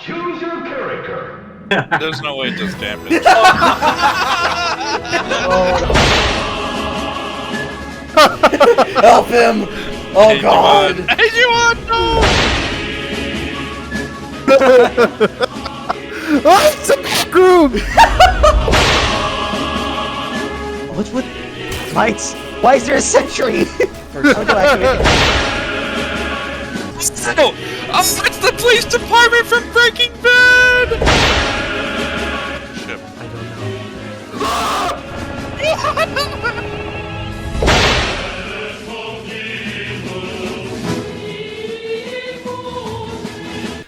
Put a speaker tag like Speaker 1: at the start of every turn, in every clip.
Speaker 1: Choose your character.
Speaker 2: There's no way it does damage.
Speaker 3: Help him! Oh
Speaker 2: Hey,
Speaker 3: God!
Speaker 2: Gmod. Hey, Gmod, no!
Speaker 4: I'm so screwed!
Speaker 5: What's with lights? Why is there a sentry?
Speaker 2: No! It's the police department from Breaking Bad! Shit.
Speaker 5: I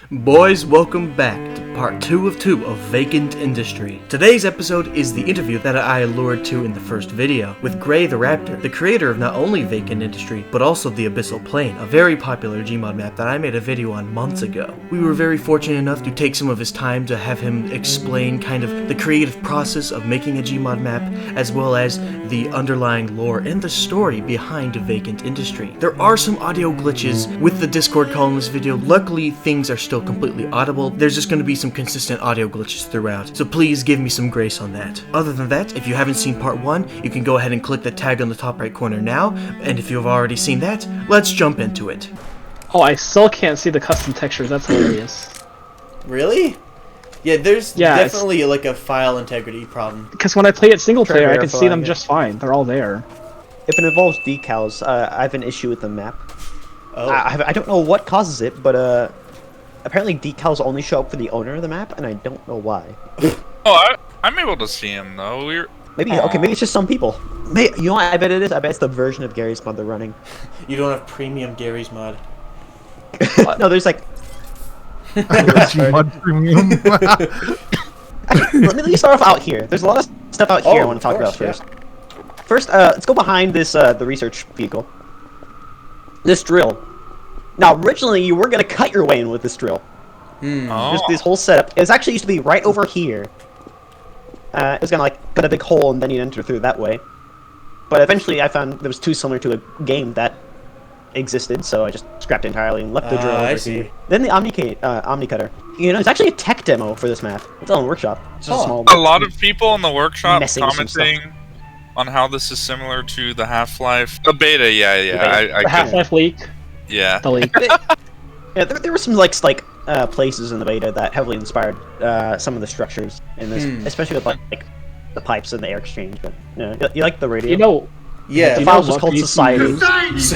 Speaker 5: don't
Speaker 3: Boys, welcome back to part 2 of 2 of Vacant Industry. Today's episode is the interview that I allured to in the first video with Grey the Raptor, the creator of not only Vacant Industry, but also the Abyssal Plain, a very popular Gmod map that I made a video on months ago. We were very fortunate enough to take some of his time to have him explain kind of the creative process of making a Gmod map, as well as the underlying lore and the story behind Vacant Industry. There are some audio glitches with the Discord call in this video. Luckily, things are still completely audible. There's just going to be some consistent audio glitches throughout, so please give me some grace on that. Other than that, if you haven't seen part 1, you can go ahead and click the tag on the top right corner now, and if you've already seen that, let's jump into it.
Speaker 6: Oh, I still can't see the custom textures. That's hilarious.
Speaker 3: Really? Yeah, there's
Speaker 6: Yeah,
Speaker 3: definitely like a file integrity problem.
Speaker 6: Because when I play it single player, I can see them
Speaker 5: verifying it.
Speaker 6: just fine. They're all there.
Speaker 5: If it involves decals, I have an issue with the map.
Speaker 3: Oh.
Speaker 5: I don't know what causes it, but apparently decals only show up for the owner of the map, and I don't know why.
Speaker 2: Oh, I'm able to see him, though.
Speaker 5: Maybe maybe it's just some people. You know what? I bet it is. I bet it's the version of Gary's mod they're running.
Speaker 3: You don't have premium Gary's mod.
Speaker 5: No, there's like.
Speaker 4: Gmod premium.
Speaker 5: Let me start off out here. There's a lot of stuff out here I want to talk about first. First, let's go behind this the research vehicle. This drill. Now, originally, you were gonna cut your way in with this drill. This whole setup. It was actually used to be right over here. It was gonna like cut a big hole and then you'd enter through that way. But eventually, I found there was too similar to a game that existed, so I just scrapped it entirely and left the drill over here. Then the Omni Cutter. You know, it's actually a tech demo for this map. It's on the workshop. It's just a small.
Speaker 2: A lot of people in the workshop
Speaker 5: Messing with some
Speaker 2: commenting on how this is similar to the Half-Life. The beta, yeah.
Speaker 6: The Half-Life leak.
Speaker 2: Yeah.
Speaker 6: The leak.
Speaker 5: Yeah, there were some places in the beta that heavily inspired some of the structures in this, especially with like the pipes and the air exchange. But you like the radio?
Speaker 6: You know.
Speaker 3: Yeah.
Speaker 5: The
Speaker 6: know
Speaker 5: file's just
Speaker 6: what
Speaker 5: called
Speaker 6: PC
Speaker 5: Society.
Speaker 6: is?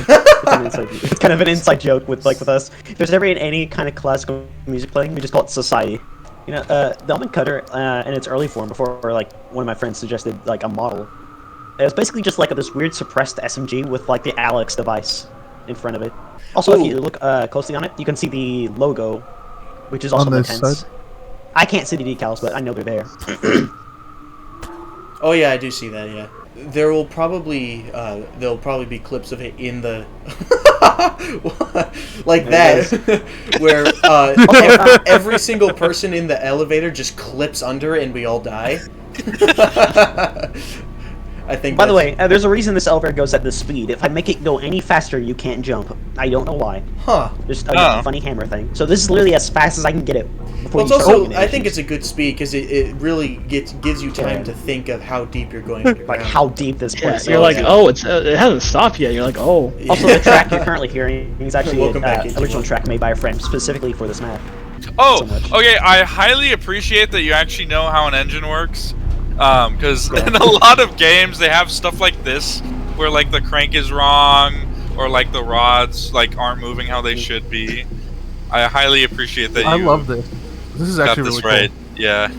Speaker 5: It's kind of an inside joke with us. If there's ever any kind of classical music playing, we just call it Society. You know, the Omni Cutter in its early form, before like one of my friends suggested like a model. It was basically just like this weird suppressed SMG with like the Alex device in front of it. Also, if you look closely on it, you can see the logo, which is also
Speaker 4: On this
Speaker 5: intense.
Speaker 4: side?
Speaker 5: I can't see the decals, but I know they're there.
Speaker 3: Oh yeah, I do see that. Yeah, there will probably there'll probably be clips of it in the like that, where every single person in the elevator just clips under it and we all die. I think.
Speaker 5: By the way, there's a reason this elevator goes at this speed. If I make it go any faster, you can't jump. I don't know why.
Speaker 3: Huh?
Speaker 5: There's a funny hammer thing. So this is literally as fast as I can get it. Before
Speaker 3: Well, it's
Speaker 5: you start
Speaker 3: also,
Speaker 5: making
Speaker 3: I think
Speaker 5: issues.
Speaker 3: it's a good speed because it really gives you time to think of how deep you're going underground.
Speaker 5: Like how deep this
Speaker 6: Yeah,
Speaker 5: place is.
Speaker 6: you're like, oh, it hasn't stopped yet. You're like, oh.
Speaker 5: Also, the track you're currently hearing is actually
Speaker 3: Welcome back,
Speaker 5: an
Speaker 3: Gmod.
Speaker 5: original track made by a friend specifically for this map.
Speaker 2: Oh,
Speaker 5: So much.
Speaker 2: okay. I highly appreciate that you actually know how an engine works. Because in a lot of games they have stuff like this, where like the crank is wrong, or like the rods like aren't moving how they should be. I highly appreciate that.
Speaker 4: I
Speaker 2: you
Speaker 4: love this. This is
Speaker 2: got
Speaker 4: actually
Speaker 2: this
Speaker 4: really
Speaker 2: right. Yeah.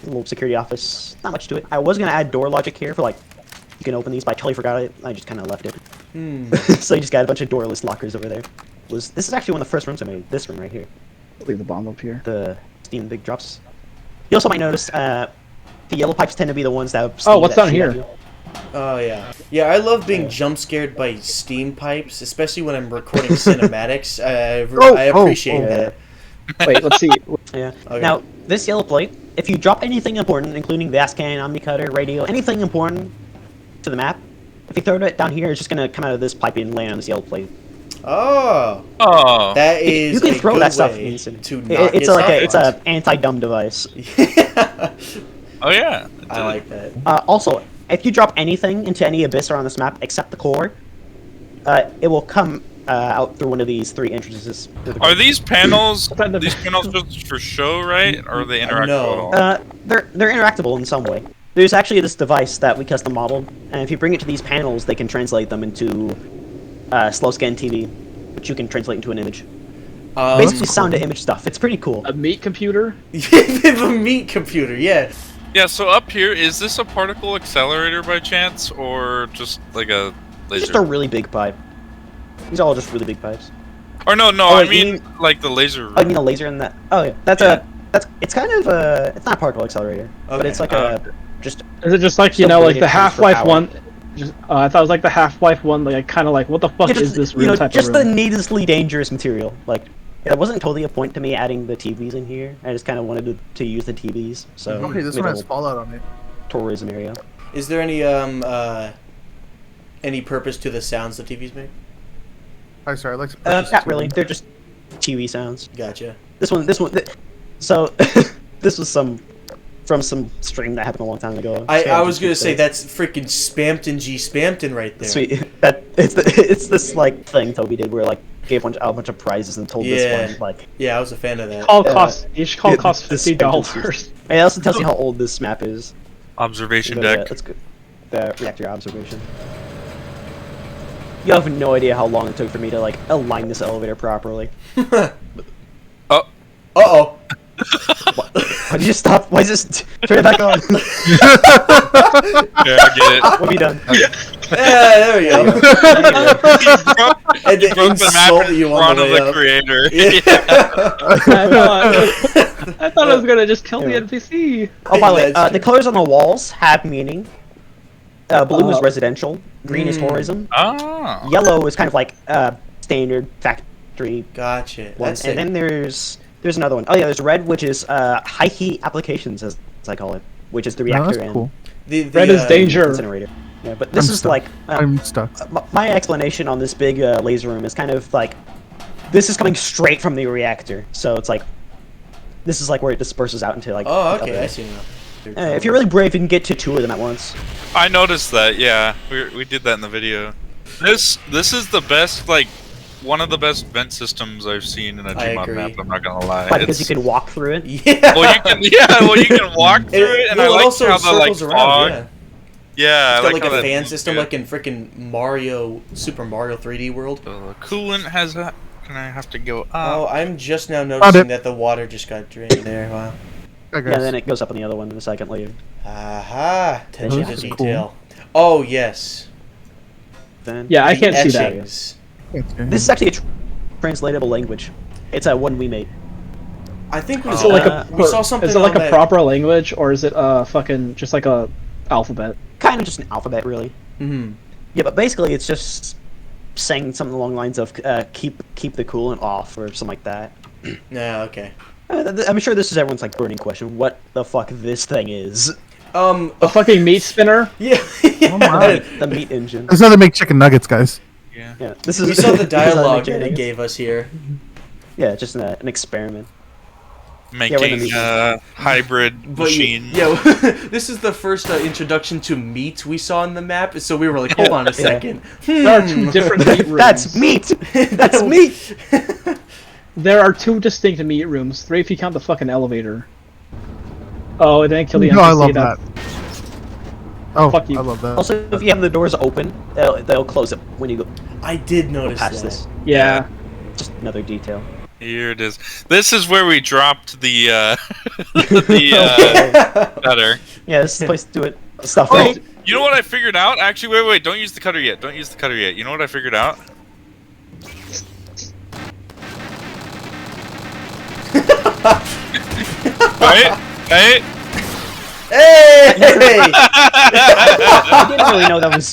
Speaker 5: Little security office. Not much to it. I was gonna add door logic here for like you can open these, but I totally forgot it. I just kind of left it. So you just got a bunch of doorless lockers over there. This is actually one of the first rooms I made. This room right here.
Speaker 6: Leave the bomb up here.
Speaker 5: The steam big drops. You also might notice the yellow pipes tend to be the ones that.
Speaker 6: Oh, what's
Speaker 5: that
Speaker 6: down
Speaker 5: shoot
Speaker 6: here?
Speaker 5: at you.
Speaker 3: Oh yeah, yeah. I love being jump scared by steam pipes, especially when I'm recording cinematics. I appreciate that.
Speaker 6: Wait, let's see.
Speaker 5: Yeah.
Speaker 3: Okay.
Speaker 5: Now this yellow plate, if you drop anything important, including the scan, Omni Cutter, radio, anything important to the map, if you throw it down here, it's just gonna come out of this pipe and land on this yellow plate.
Speaker 3: Oh,
Speaker 2: Oh.
Speaker 3: that is.
Speaker 5: You can
Speaker 3: a
Speaker 5: throw
Speaker 3: good
Speaker 5: that stuff
Speaker 3: way
Speaker 5: instantly.
Speaker 3: to not
Speaker 5: It's
Speaker 3: get
Speaker 5: like
Speaker 3: stuff
Speaker 5: it's
Speaker 3: lost.
Speaker 5: a anti-dumb device.
Speaker 3: Yeah.
Speaker 2: Oh yeah.
Speaker 3: I like that.
Speaker 5: Also, if you drop anything into any abyss around this map except the core, it will come out through one of these 3 entrances. To the
Speaker 2: Are these panels
Speaker 6: Outside the-
Speaker 2: just for show, right? Or are they interactable
Speaker 3: No.
Speaker 2: at all?
Speaker 5: They're interactable in some way. There's actually this device that we custom modeled, and if you bring it to these panels, they can translate them into slow scan TV, which you can translate into an image. Basically, sound to image stuff. It's pretty cool.
Speaker 6: A meat computer?
Speaker 3: The meat computer, yeah.
Speaker 2: Yeah, so up here, is this a particle accelerator by chance, or just like a laser?
Speaker 5: Just a really big pipe. These are all just really big pipes.
Speaker 2: Or no,
Speaker 5: Oh,
Speaker 2: I
Speaker 5: you
Speaker 2: mean
Speaker 5: mean-
Speaker 2: like the laser.
Speaker 5: Oh, you mean a laser in that? Oh, yeah. It's kind of it's not a particle accelerator, but
Speaker 3: Okay.
Speaker 5: it's like just
Speaker 6: Is it just like,
Speaker 5: Still
Speaker 6: like
Speaker 5: rated
Speaker 6: the
Speaker 5: for
Speaker 6: Half-Life
Speaker 5: power.
Speaker 6: one? I thought it was like the Half-Life one, like kind of like, what the fuck
Speaker 5: yeah,
Speaker 6: is this
Speaker 5: you know,
Speaker 6: room type
Speaker 5: just
Speaker 6: of
Speaker 5: the
Speaker 6: room?
Speaker 5: needlessly dangerous material. Like, it wasn't totally a point to me adding the TVs in here. I just kind of wanted to use the TVs, so
Speaker 4: Okay, this
Speaker 5: made
Speaker 4: one
Speaker 5: a
Speaker 4: has Fallout on it.
Speaker 5: tourism area.
Speaker 3: Is there any purpose to the sounds the TVs make?
Speaker 4: Oh, sorry, I like to purchase
Speaker 5: Not
Speaker 4: two.
Speaker 5: really. They're just TV sounds.
Speaker 3: Gotcha.
Speaker 5: This one. So, this was from some stream that happened a long time ago.
Speaker 3: I was gonna say that's freaking Spampton G Spampton right there.
Speaker 5: Sweet. It's this like thing Toby did where like gave a bunch of prizes and told
Speaker 3: Yeah.
Speaker 5: this one like.
Speaker 3: Yeah, I was a fan of that.
Speaker 6: Each call costs
Speaker 5: this
Speaker 6: $50.
Speaker 5: It also tells you how old this map is.
Speaker 2: Observation
Speaker 5: Go to
Speaker 2: deck.
Speaker 5: Let's go. The reactor observation. You have no idea how long it took for me to like align this elevator properly.
Speaker 2: Oh,
Speaker 3: Uh-oh.
Speaker 5: Why did you stop? Why just turn it back on?
Speaker 2: yeah, I get it.
Speaker 5: What have you done?
Speaker 3: Yeah, there we go. And
Speaker 2: You
Speaker 3: to
Speaker 2: broke the map
Speaker 3: insult
Speaker 2: in
Speaker 3: you on
Speaker 2: front
Speaker 3: the
Speaker 2: of
Speaker 3: way
Speaker 2: the
Speaker 3: up.
Speaker 2: creator.
Speaker 6: I thought I was gonna just kill the
Speaker 5: Yeah.
Speaker 6: NPC.
Speaker 5: Oh, by the way,
Speaker 3: That's-
Speaker 5: the colors on the walls have meaning. Blue is
Speaker 6: Oh.
Speaker 5: residential. Green is tourism.
Speaker 2: Oh.
Speaker 5: Yellow is kind of like standard factory
Speaker 3: Gotcha.
Speaker 5: one.
Speaker 3: That's
Speaker 5: And
Speaker 3: it.
Speaker 5: then there's another one. Oh yeah, there's red, which is high heat applications, as I call it, which is the
Speaker 4: No,
Speaker 5: reactor
Speaker 4: that's
Speaker 5: and
Speaker 4: cool.
Speaker 3: The
Speaker 6: Red is danger.
Speaker 5: incinerator. Yeah, but this
Speaker 4: I'm
Speaker 5: is
Speaker 4: stuck.
Speaker 5: like
Speaker 4: I'm stuck.
Speaker 5: my explanation on this big laser room is kind of like this is coming straight from the reactor, so it's like this is like where it disperses out into like.
Speaker 3: Oh,
Speaker 5: the
Speaker 3: okay,
Speaker 5: other-
Speaker 3: I see now.
Speaker 5: If you're really brave, you can get to 2 of them at once.
Speaker 2: I noticed that. Yeah, we did that in the video. This is the best, like, one of the best vent systems I've seen in a
Speaker 3: I
Speaker 2: Gmod
Speaker 3: agree.
Speaker 2: map. I'm not gonna lie.
Speaker 5: Why? Because you
Speaker 2: It's-
Speaker 5: can walk through it.
Speaker 3: Yeah.
Speaker 2: Well, you can walk through it, and
Speaker 3: well,
Speaker 2: I
Speaker 3: it
Speaker 2: like
Speaker 3: also
Speaker 2: how the like
Speaker 3: circles around,
Speaker 2: fog.
Speaker 3: yeah.
Speaker 2: Yeah,
Speaker 3: It's
Speaker 2: I
Speaker 3: got like
Speaker 2: how
Speaker 3: a
Speaker 2: that
Speaker 3: fan
Speaker 2: feels
Speaker 3: system,
Speaker 2: good.
Speaker 3: like in freaking Mario, Super Mario 3D World.
Speaker 2: Coolant has a. Can I have to go up?
Speaker 3: Oh, I'm just now noticing
Speaker 4: it.
Speaker 3: that the water just got drained there. Wow.
Speaker 4: I
Speaker 5: Yeah,
Speaker 4: guess.
Speaker 5: then it goes up on the other one in a second later.
Speaker 3: Aha! Attention
Speaker 5: This
Speaker 3: to
Speaker 4: is
Speaker 3: detail. Oh yes.
Speaker 5: Then
Speaker 6: Yeah, I can't see that.
Speaker 3: Etchings.
Speaker 5: this is actually a translatable language. It's one we made.
Speaker 3: I think we
Speaker 2: Is
Speaker 3: saw,
Speaker 2: it like
Speaker 3: we saw something.
Speaker 6: Is it like
Speaker 3: on
Speaker 6: a
Speaker 3: that-
Speaker 6: proper language, or is it fucking just like a alphabet?
Speaker 5: Kind of just an alphabet, really.
Speaker 3: Mhm.
Speaker 5: Yeah, but basically it's just saying something along the lines of keep the coolant off or something like that.
Speaker 3: Yeah. Okay.
Speaker 5: I'm sure this is everyone's like burning question. What the fuck this thing is?
Speaker 6: A fucking meat spinner?
Speaker 3: Yeah.
Speaker 4: Oh my.
Speaker 5: The meat engine.
Speaker 4: That's how they make chicken nuggets, guys.
Speaker 2: Yeah.
Speaker 5: Yeah, this is.
Speaker 3: We saw the
Speaker 5: this is how they
Speaker 3: dialogue
Speaker 5: make
Speaker 3: that they
Speaker 5: chickens.
Speaker 3: gave us here.
Speaker 5: Yeah, just an experiment.
Speaker 2: Making
Speaker 5: meat.
Speaker 2: hybrid
Speaker 3: But
Speaker 2: machine.
Speaker 3: yeah, this is the first introduction to meat we saw in the map, so we were like, hold on a second.
Speaker 6: There are two different meat rooms.
Speaker 5: That's meat. That's meat.
Speaker 6: There are 2 distinct meat rooms. 3 if you count the fucking elevator. Oh, it didn't kill the NPC.
Speaker 4: No, I love that. Oh,
Speaker 6: Fuck you.
Speaker 4: I love that.
Speaker 5: Also, if you have the doors open, they'll close it when you go
Speaker 3: I did notice
Speaker 5: past
Speaker 3: that.
Speaker 5: this.
Speaker 6: Yeah.
Speaker 5: Just another detail.
Speaker 2: Here it is. This is where we dropped the the cutter.
Speaker 5: Yeah, this is the place to do it. Stuff.
Speaker 2: Oh,
Speaker 5: Right?
Speaker 2: you know what I figured out? Actually, wait. Don't use the cutter yet. Don't use the cutter yet. You know what I figured out? Right? Right?
Speaker 3: Hey!
Speaker 5: I didn't really know that was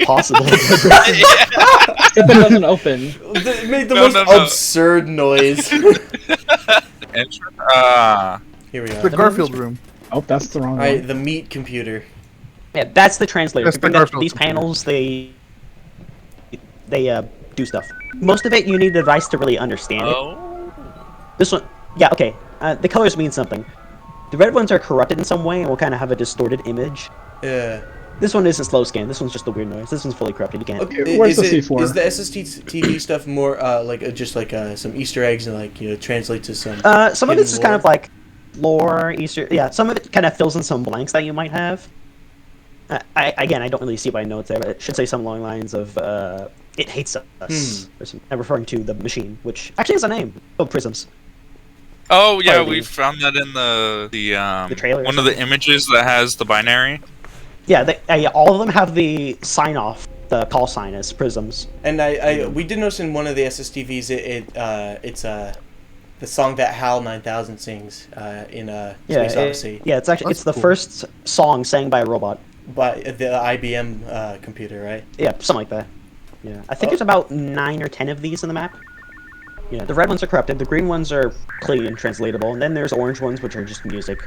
Speaker 5: possible.
Speaker 6: If it doesn't open.
Speaker 3: It made the
Speaker 2: No,
Speaker 3: most
Speaker 2: no, no.
Speaker 3: absurd noise.
Speaker 2: Entrance?
Speaker 3: Here we
Speaker 4: The
Speaker 3: are.
Speaker 4: Garfield room.
Speaker 6: Oh, that's the wrong
Speaker 3: Alright,
Speaker 6: one.
Speaker 3: the meat computer.
Speaker 5: Yeah, that's the translator.
Speaker 4: That's
Speaker 5: If you bring
Speaker 4: the
Speaker 5: up
Speaker 4: Garfield
Speaker 5: these
Speaker 4: computer.
Speaker 5: panels, they do stuff. Most of it, you need a device to really understand it.
Speaker 2: Oh.
Speaker 5: This one, yeah, okay. The colors mean something. The red ones are corrupted in some way and will kind of have a distorted image.
Speaker 3: Yeah.
Speaker 5: This one isn't slow scan. This one's just a weird noise. This one's fully corrupted. You can't.
Speaker 3: Okay,
Speaker 6: Where's the
Speaker 3: is
Speaker 6: C4?
Speaker 3: Is the SST TV stuff more just like some Easter eggs and like translate to some?
Speaker 5: Some of it's just kind of like lore, Easter. Yeah, some of it kind of fills in some blanks that you might have. I don't really see by notes there, but it should say something along the lines of "It hates us," or some, referring to the machine, which actually has a name. Oh, Prisms.
Speaker 2: Oh yeah,
Speaker 5: Probably.
Speaker 2: we found that in the
Speaker 5: trailer or
Speaker 2: one of the images that has the binary.
Speaker 5: Yeah, all of them have the sign off, the call sign as Prisms.
Speaker 3: And we did notice in one of the SSTVs it's the song that HAL 9000 sings in Space Odyssey.
Speaker 5: It's actually
Speaker 4: That's
Speaker 5: the
Speaker 4: cool.
Speaker 5: first song sang by a robot.
Speaker 3: By the IBM computer, right?
Speaker 5: Yeah, something like that. Yeah, I think there's about 9 or 10 of these in the map. Yeah, the red ones are corrupted, the green ones are clean and translatable, and then there's orange ones which are just music.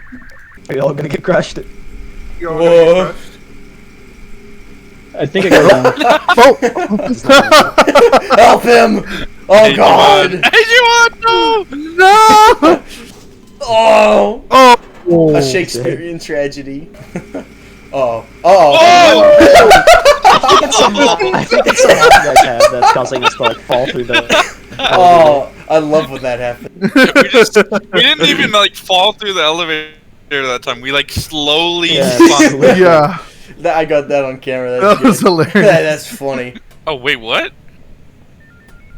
Speaker 5: Are you all gonna get crushed?
Speaker 3: Whoa.
Speaker 6: I think I got down.
Speaker 3: Help him! Oh God!
Speaker 2: Hey, you
Speaker 4: No!
Speaker 3: Oh!
Speaker 4: Oh!
Speaker 3: A Shakespearean tragedy. Oh.
Speaker 5: I think it's something you guys have that's causing us to like fall through the...
Speaker 3: Oh, I love when that happened.
Speaker 2: we didn't even like fall through the elevator that time. We like slowly
Speaker 5: Yeah,
Speaker 2: spun.
Speaker 4: Yeah,
Speaker 3: I got that on camera.
Speaker 4: that was
Speaker 3: good.
Speaker 4: hilarious.
Speaker 3: That's funny.
Speaker 2: Oh wait, what?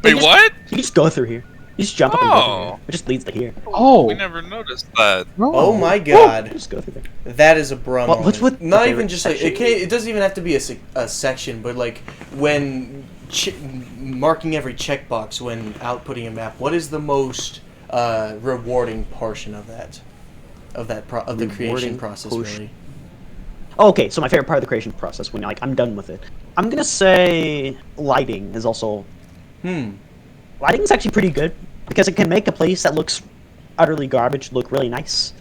Speaker 2: Wait, what?
Speaker 5: You just go through here. You just jump up and go through here. It just leads to here.
Speaker 6: Oh,
Speaker 2: We never noticed that.
Speaker 3: Oh my God.
Speaker 5: Just go through there.
Speaker 3: That is a bro
Speaker 5: Well, what's
Speaker 3: moment.
Speaker 5: with
Speaker 3: Not
Speaker 5: the
Speaker 3: even just like
Speaker 5: section?
Speaker 3: it doesn't even have to be a section, but like when marking every checkbox when outputting a map. What is the most rewarding portion of that? Of the creation
Speaker 5: Rewarding
Speaker 3: process,
Speaker 5: portion.
Speaker 3: really.
Speaker 5: Oh, okay, so my favorite part of the creation process when like I'm done with it. I'm gonna say lighting is also... Lighting is actually pretty good because it can make a place that looks utterly garbage look really nice.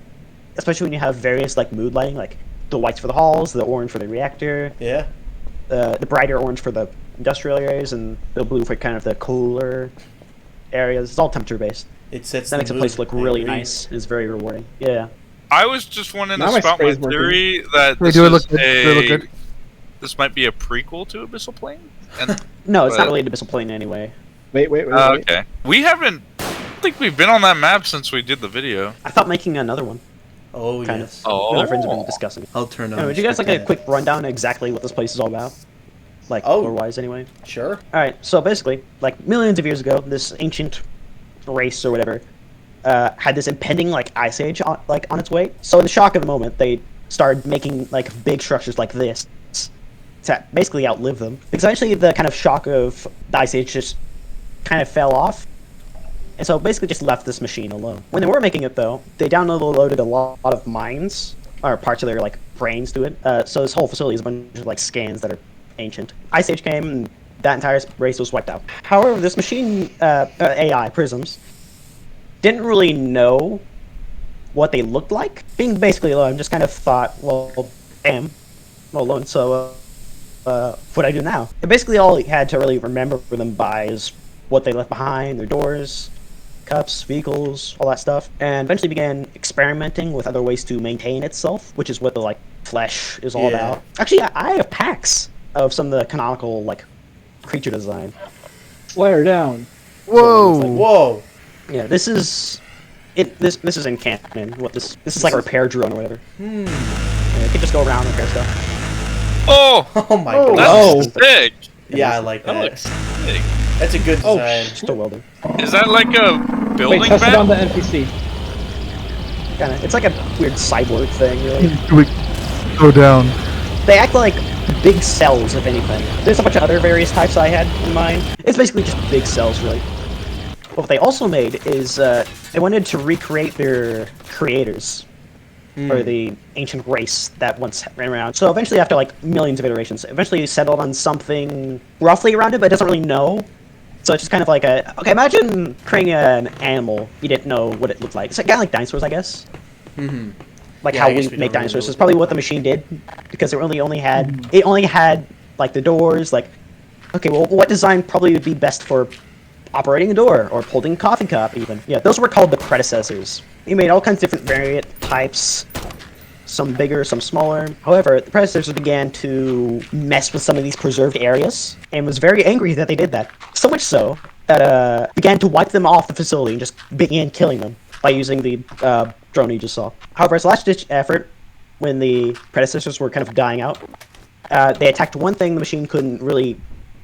Speaker 5: Especially when you have various like mood lighting, like the whites for the halls, the orange for the reactor,
Speaker 3: Yeah.
Speaker 5: the brighter orange for the industrial areas, and the blue for kind of the cooler areas. It's all temperature based.
Speaker 3: It sets
Speaker 5: That
Speaker 3: the
Speaker 5: makes a
Speaker 3: mood.
Speaker 5: place look
Speaker 3: I
Speaker 5: really
Speaker 3: agree.
Speaker 5: nice. It's very rewarding. Yeah.
Speaker 2: I was just wanting
Speaker 6: Now
Speaker 2: to
Speaker 6: my
Speaker 2: spout my
Speaker 6: spray's working.
Speaker 2: theory that
Speaker 4: Hey,
Speaker 2: this
Speaker 4: do it look
Speaker 2: is
Speaker 4: good? Do it look good?
Speaker 2: this might be a prequel to Abyssal Plane. And
Speaker 5: No, it's not
Speaker 2: But-
Speaker 5: related to Abyssal Plane anyway.
Speaker 6: wait.
Speaker 2: okay, we haven't. I don't think we've been on that map since we did the video.
Speaker 5: I thought making another one.
Speaker 3: Oh
Speaker 5: Kind
Speaker 3: yes.
Speaker 5: of. Me and my friends have been
Speaker 2: Oh.
Speaker 5: discussing it.
Speaker 3: I'll turn on.
Speaker 5: Anyway, would you guys like a quick rundown of exactly what this place is all about? Like,
Speaker 3: Oh.
Speaker 5: lore-wise, anyway.
Speaker 3: Sure.
Speaker 5: Alright, so basically, like, millions of years ago, this ancient race or whatever had this impending, like, ice age on its way. So in the shock of the moment, they started making, like, big structures like this to basically outlive them. Because eventually the kind of shock of the ice age just kind of fell off. And so basically just left this machine alone. When they were making it, though, they downloaded a lot of mines, or parts of their, like, brains to it. So this whole facility is a bunch of, like, scans that are ancient. Ice Age came, and that entire race was wiped out. However, this machine, AI, Prisms, didn't really know what they looked like. Being basically alone, just kind of thought, well, damn, I'm alone, so, what do I do now? And basically all he had to really remember them by is what they left behind, their doors, cups, vehicles, all that stuff, and eventually began experimenting with other ways to maintain itself, which is what the, like, flesh is all about. Actually, I have packs of some of the canonical, like, creature design.
Speaker 6: Flare down.
Speaker 4: Whoa!
Speaker 3: Whoa.
Speaker 5: Yeah, this is... This is in canon. This is like a repair drone or whatever. Yeah, you can just go around and repair stuff.
Speaker 2: Oh,
Speaker 3: Oh my
Speaker 6: Oh.
Speaker 3: God.
Speaker 2: that's
Speaker 6: Oh.
Speaker 2: sick.
Speaker 3: Yeah, I like
Speaker 2: That
Speaker 3: that.
Speaker 2: looks sick.
Speaker 3: That's a good
Speaker 6: Oh,
Speaker 3: design.
Speaker 5: Just a welder.
Speaker 2: Is that like a building
Speaker 6: Wait, test it
Speaker 2: vent?
Speaker 6: on the NPC.
Speaker 5: Kinda. It's like a weird cyborg thing, really.
Speaker 4: We go down.
Speaker 5: They act like big cells, if anything. There's a bunch of other various types I had in mind. It's basically just big cells, really. What they also made is they wanted to recreate their creators, or the ancient race that once ran around. So eventually, after like millions of iterations, eventually they settled on something roughly around it, but it doesn't really know. So it's just kind of like okay, imagine creating an animal you didn't know what it looked like. It's kind of like dinosaurs, I guess.
Speaker 3: Mm-hmm.
Speaker 5: Like
Speaker 3: Yeah,
Speaker 5: how
Speaker 3: I guess
Speaker 5: we
Speaker 3: we
Speaker 5: make
Speaker 3: don't really
Speaker 5: dinosaurs
Speaker 3: know.
Speaker 5: is probably what the machine did, because it only had like the doors, like okay, well, what design probably would be best for operating a door or holding a coffee cup, even? Yeah, those were called the predecessors. He made all kinds of different variant types, some bigger, some smaller. However, the predecessors began to mess with some of these preserved areas and was very angry that they did that. So much so that began to wipe them off the facility and just began killing them by using the drone you just saw. However, as a last-ditch effort, when the predecessors were kind of dying out, they attacked one thing the machine couldn't really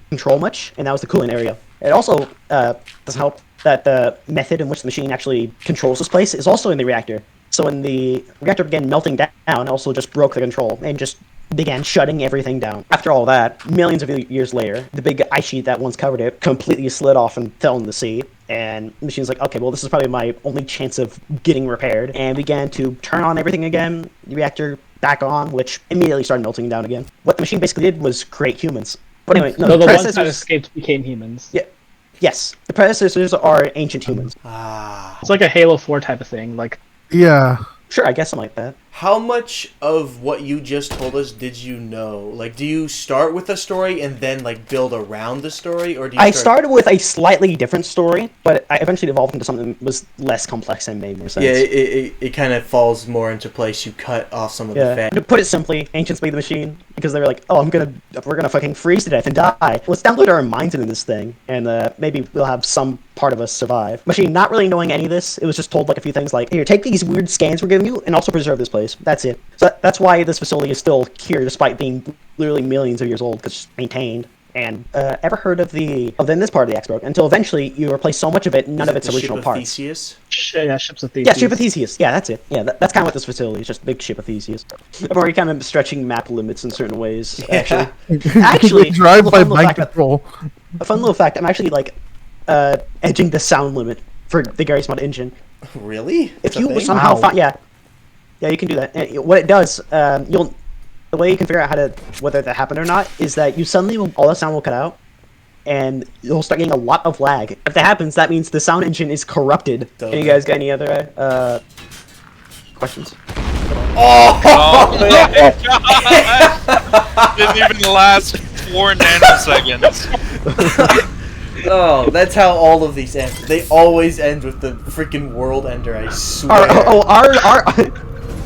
Speaker 5: control much, and that was the cooling area. It also doesn't help that the method in which the machine actually controls this place is also in the reactor. So when the reactor began melting down, it also just broke the control and just began shutting everything down. After all that, millions of years later, the big ice sheet that once covered it completely slid off and fell in the sea. And the machine's like, okay, well, this is probably my only chance of getting repaired. And began to turn on everything again, the reactor back on, which immediately started melting down again. What the machine basically did was create humans. But anyway, no,
Speaker 6: So
Speaker 5: the
Speaker 6: the ones that
Speaker 5: predecessors...
Speaker 6: escaped became humans.
Speaker 5: Yeah. Yes, the predecessors are ancient humans.
Speaker 3: Ah.
Speaker 6: It's like a Halo 4 type of thing. Like,
Speaker 4: Yeah.
Speaker 5: Sure, I guess something like that.
Speaker 3: How much of what you just told us did you know? Like, do you start with a story and then, like, build around the story? Or do you
Speaker 5: I started with a slightly different story, but I eventually evolved into something that was less complex and made more sense.
Speaker 3: Yeah, it kind of falls more into place. You cut off some of the fat.
Speaker 5: To put it simply, ancients made the machine because they were like, oh, we're gonna fucking freeze to death and die. Let's download our minds into this thing, and maybe we'll have some part of us survive. Machine, not really knowing any of this, it was just told like a few things like, here, take these weird scans we're giving you, and also preserve this place. That's it. So that's why this facility is still here, despite being literally millions of years old, because it's maintained. And ever heard of then this part of the X broke, until eventually you replace so much of it, none of its
Speaker 3: The
Speaker 5: original
Speaker 3: ship of
Speaker 5: parts.
Speaker 3: Theseus?
Speaker 6: yeah, ships of Theseus.
Speaker 5: Yeah, ship of Theseus. Yeah, that's it. Yeah, that's kind of what this facility is, just a big ship of Theseus. I'm already kind of stretching map limits in certain ways, actually. Actually,
Speaker 4: drive by
Speaker 5: a fun little
Speaker 4: mind
Speaker 5: fact about-
Speaker 4: control.
Speaker 5: a fun little fact, I'm actually, like, edging the sound limit for the Gmod engine.
Speaker 3: Really?
Speaker 5: If
Speaker 3: That's a
Speaker 5: you
Speaker 3: thing?
Speaker 5: somehow
Speaker 4: Wow.
Speaker 5: find... Yeah, you can do that. And what it does, the way you can figure out whether that happened or not, is that you suddenly, all the sound will cut out, and you'll start getting a lot of lag. If that happens, that means the sound engine is corrupted.
Speaker 3: Totally.
Speaker 5: Any guys got any other questions?
Speaker 2: Oh my god! Didn't even last 4 nanoseconds.
Speaker 3: Oh, that's how all of these end. They always end with the freaking world ender, I swear.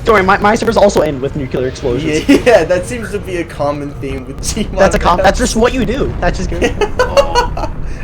Speaker 5: Don't worry, my servers also end with nuclear explosions.
Speaker 3: Yeah, that seems to be a common theme with Gmod.
Speaker 5: That's just what you do. That's just good.